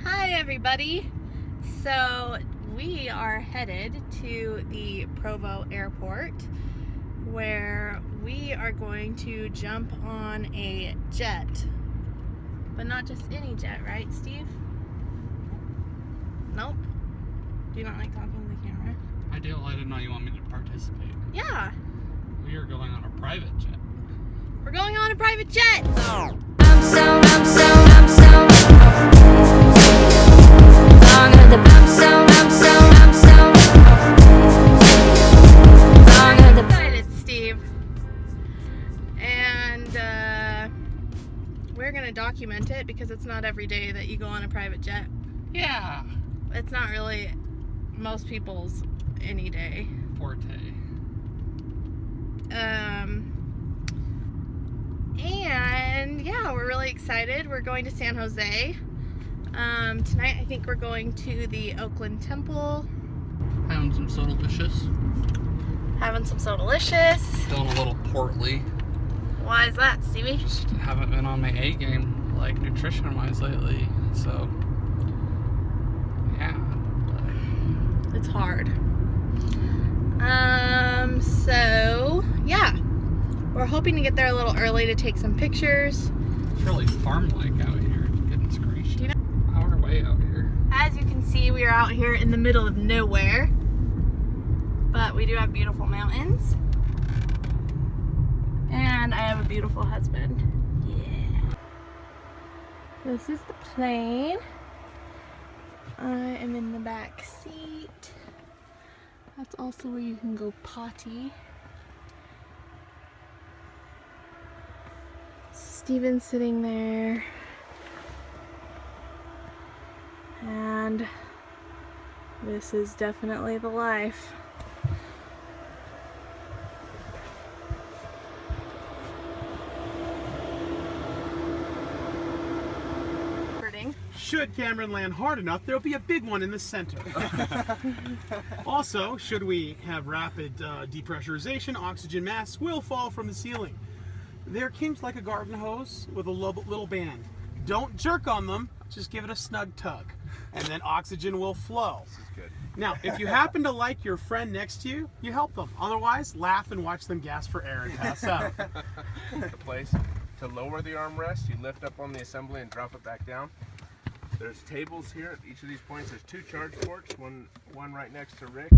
Hi everybody. So we are headed to the Provo airport where we are going to jump on a jet. But not just any jet, right, Steve? Nope. Do you not like talking to the camera? I do. I didn't know you want me to participate. Yeah. We are going on a private jet. We're going on a private jet. Oh. I'm excited, Steve. And we're gonna document it because it's not every day that you go on a private jet. Yeah. It's not really most people's any day. Forte. And yeah, we're really excited. We're going to San Jose. Tonight I think we're going to the Oakland temple. Having some Sodalicious. Having some Sodalicious. Feeling a little portly. Why is that, Stevie? Just haven't been on my A game, like nutrition-wise lately. So, yeah. It's hard. So yeah, we're hoping to get there a little early to take some pictures. It's really farm-like out here. Goodness gracious. You know, our way out here. as you can see, we are out here in the middle of nowhere, but we do have beautiful mountains, and I have a beautiful husband. Yeah. This is the plane. I am in the back seat. That's also where you can go potty. Steven's sitting there. And this is definitely the life. Should Cameron land hard enough, there'll be a big one in the center. Also, should we have rapid depressurization, oxygen masks will fall from the ceiling. They're kinked like a garden hose with a little band. Don't jerk on them, just give it a snug tug, and then oxygen will flow. This is good. Now, if you happen to like your friend next to you, you help them. Otherwise, laugh and watch them gasp for air and pass out. The place to lower the armrest, you lift up on the assembly and drop it back down. There's tables here at each of these points. There's 2 charge ports, one right next to Rick.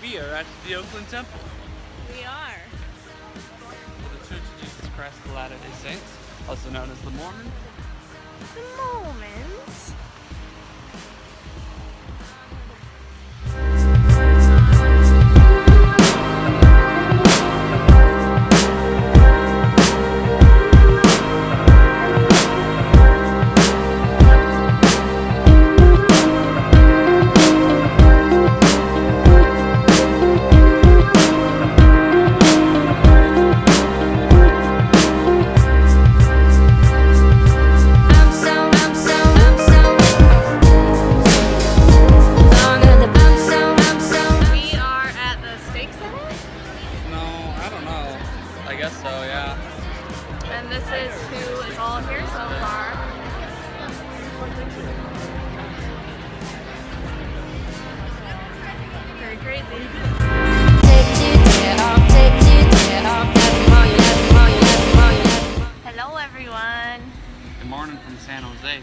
We are at the Oakland temple. We are. For the Church of Jesus Christ of Latter-day Saints, also known as the Mormon. The Mormons. And this is who is all here so far. Very crazy. Hello everyone. Good morning from San Jose.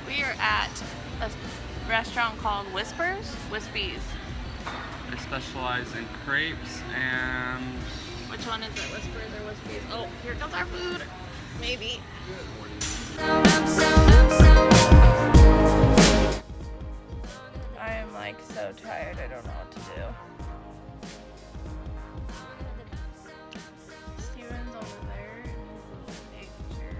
We are at a restaurant called Wispies. They specialize in crepes and... Which one is it, Whispers or Wispies? Oh, here comes our food. Maybe. I am like so tired, I don't know what to do. Steven's over there in his little egg chair.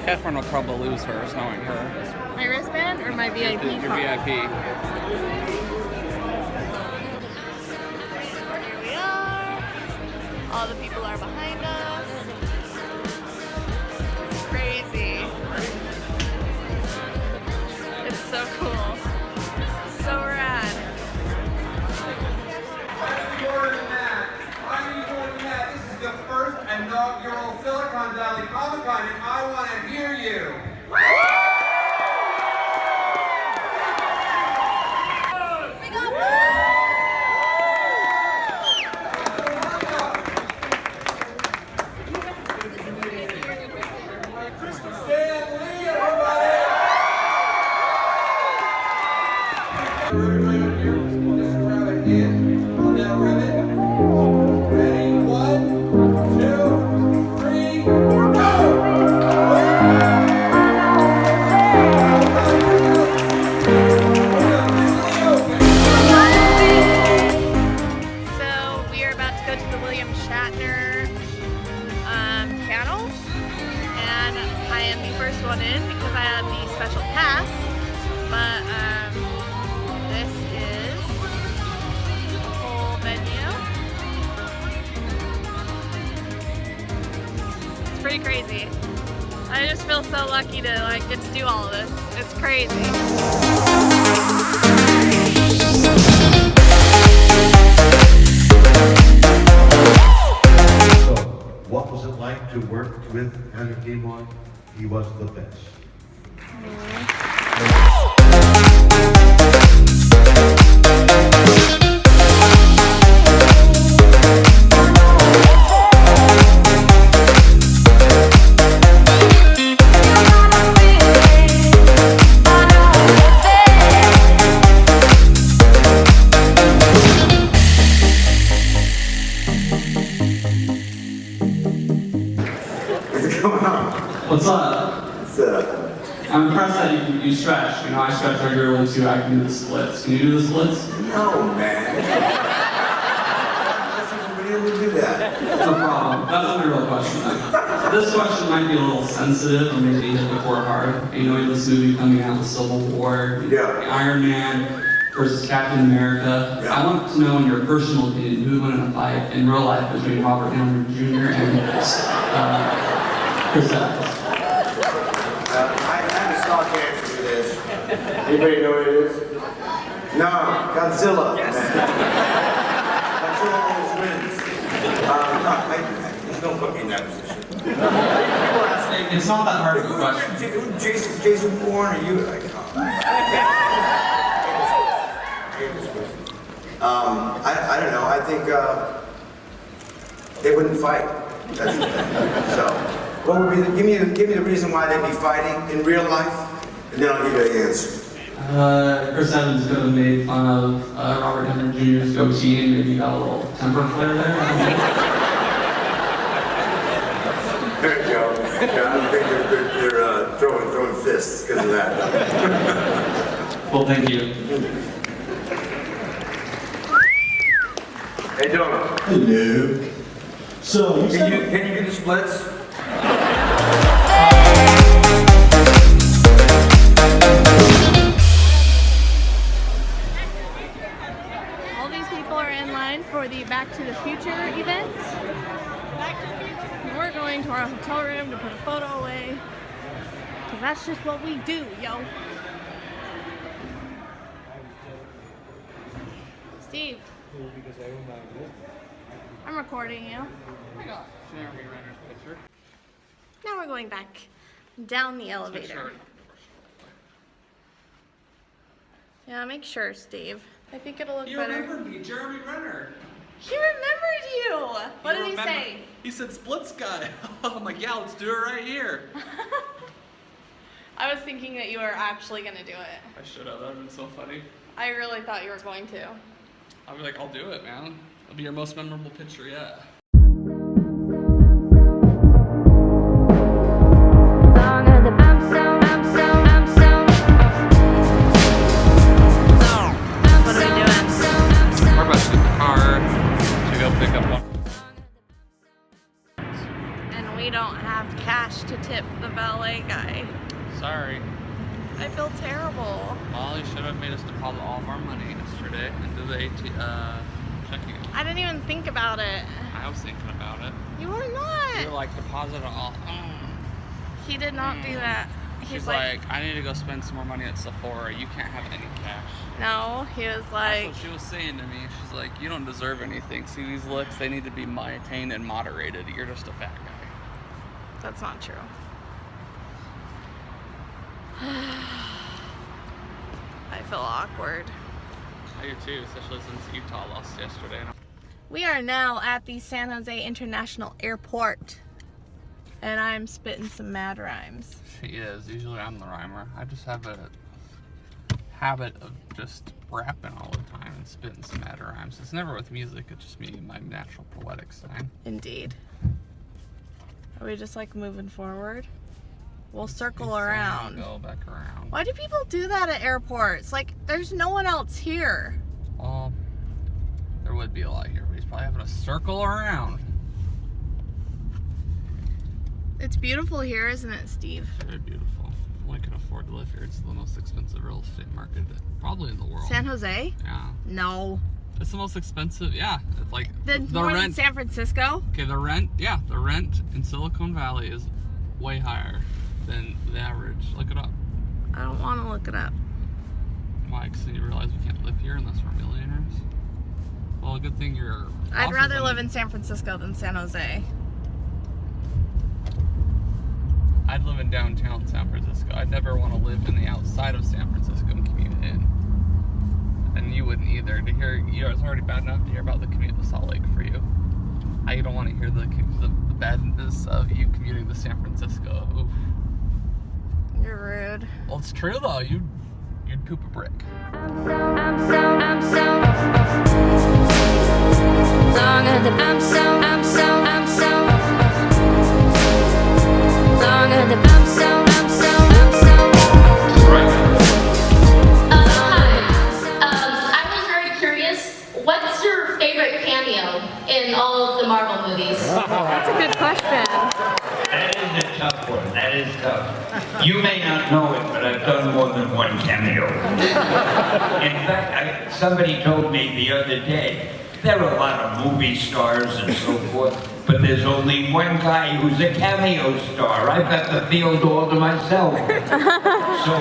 Catherine will probably lose hers, knowing her. My wristband or my VIP Your card? VIP. Here we are. All the people are behind us. It's crazy. It's so cool. So rad. This is the first inaugural Silicon Valley Comic-Con, and I want to hear you. One in because I have the special pass, but this is the whole venue. It's pretty crazy. I just feel so lucky to like get to do all of this. It's crazy. What was it like to work with Andrew Gamon? He was the best. What's up? I'm impressed that you stretch. You know, I stretch regularly too. I can do the splits. Can you do the splits? No, man. Let's be able to do that. No problem. That's not a real question then. This question might be a little sensitive, or maybe hit the core hard. You know, this movie coming out with Civil War, Iron Man versus Captain America. I want to know, in your personal opinion, who would win in a fight in real life between Robert Downey Jr. and Chris Evans? I have a stock answer to this. Anybody know what it is? No, Godzilla. Yes. Godzilla always wins. Don't put me in that position. It's not that hard of a question. Jason Bourne, or you? I don't know. I think they wouldn't fight. That's the thing. So, what would be give me the reason why they'd be fighting in real life, and then I'll give you the answer. Chris Evans could have made fun of Robert Downey Jr.'s goatee and maybe got a little temper flare there. There you go. Yeah, I don't think they're throwing fists because of that. Well, thank you. Hey, Donald. Hello. So, Can you do the splits? All these people are in line for the Back to the Future event. We're going to our hotel room to put a photo away, because that's just what we do, yo. Steve. I'm recording you. Now we're going back down the elevator. Yeah, make sure, Steve. I think it'll look better. You remembered me, Jeremy Renner. He remembered you! What did he say? He said splits guy. I'm like, yeah, let's do it right here. I was thinking that you were actually gonna do it. I should have. That would have been so funny. I really thought you were going to. I'll be like, I'll do it, man. It'll be your most memorable picture yet. What are we doing? We're about to get the car to go pick up one. And we don't have cash to tip the valet guy. have made us deposit all of our money yesterday into the checking. I didn't even think about it. I was thinking about it. You were We not. were like, deposit it all. He did not do that. She's like, I need to go spend some more money at Sephora. You can't have any cash. no, he was like, That's what she was saying to me. She's like, you don't deserve anything. See these looks? They need to be maintained and moderated. You're just a fat guy. that's not true. I feel awkward. I do too, especially since Utah lost yesterday. We are now at the San Jose International Airport, and I'm spitting some mad rhymes. She is. Usually I'm the rhymer. I just have a habit of just rapping all the time and spitting some mad rhymes. It's never with music. It's just me, my natural poetic side. Indeed. Are we just like moving forward? We'll circle around. Go back around. Why do people do that at airports? Like, there's no one else here. Well, there would be a lot here, but he's probably having a circle around. It's beautiful here, isn't it, Steve? It's very beautiful. If I can afford to live here, it's the most expensive real estate market probably in the world. San Jose? Yeah. No. It's the most expensive, yeah. It's like The the more than rent. San Francisco? Okay, the rent in Silicon Valley is way higher than the average. Look it up. I don't want to look it up. Why? 'Cause you realize we can't live here unless we're millionaires? Well, a good thing you're... I'd rather live in San Francisco than San Jose. I'd live in downtown San Francisco. I'd never want to live in the outside of San Francisco and commute in. And you wouldn't either. To hear, it's already bad enough to hear about the commute to Salt Lake for you. I don't want to hear the badness of you commuting to San Francisco. Oof. You're rude. Well, it's true though. You'd poop a brick. I'm so long at the I'm so long at the I was very curious. What's your favorite cameo in all of the Marvel movies? That's a good question. That is a tough one. That is tough. You may not know it, but I've done more than one cameo. In fact, somebody told me the other day, there are a lot of movie stars and so forth, but there's only one guy who's a cameo star. I've got the field all to myself. So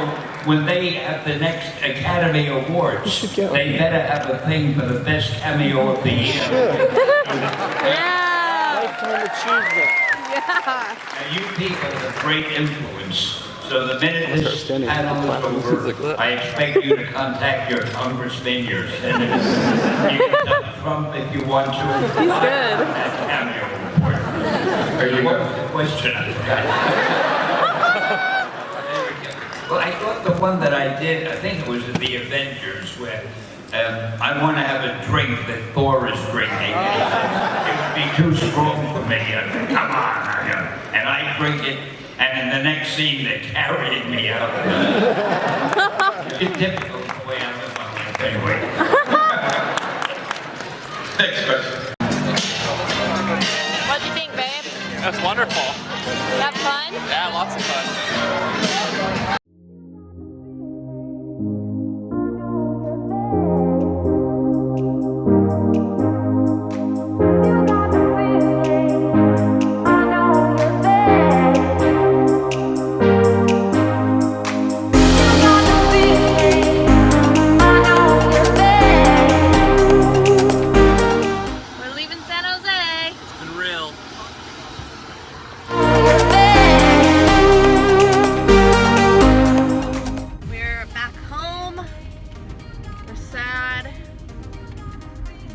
when they have the next Academy Awards, they better have a thing for the best cameo of the year. Yeah. Lifetime achievement. Yeah. Now, you people have great influence. So the minute this panel is over, I expect you to contact your congressmen, your senators. You can tell Trump if you want to. He's good. That cameo report. What was the question? I forgot. There we go. Well, I thought the one that I did, I think it was the Avengers, where I want to have a drink that Thor is drinking. And he says, it would be too strong for me. I said, come on. And I drink it. And in the next scene, they're carrying me out. It's typical the way I live my life anyway. Next question. What do you think, babe? That's wonderful. You have fun? Yeah, lots of fun. We're leaving San Jose. It's been real. We're back home. We're sad.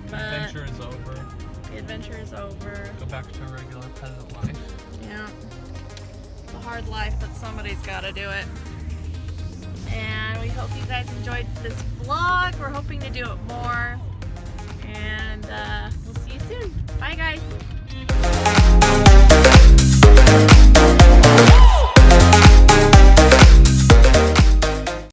The But adventure is over. the adventure is over. Go back to a regular peasant life. Yeah. It's a hard life, but somebody's got to do it. And we hope you guys enjoyed this vlog. We're hoping to do it more. And we'll see you soon. Bye, guys.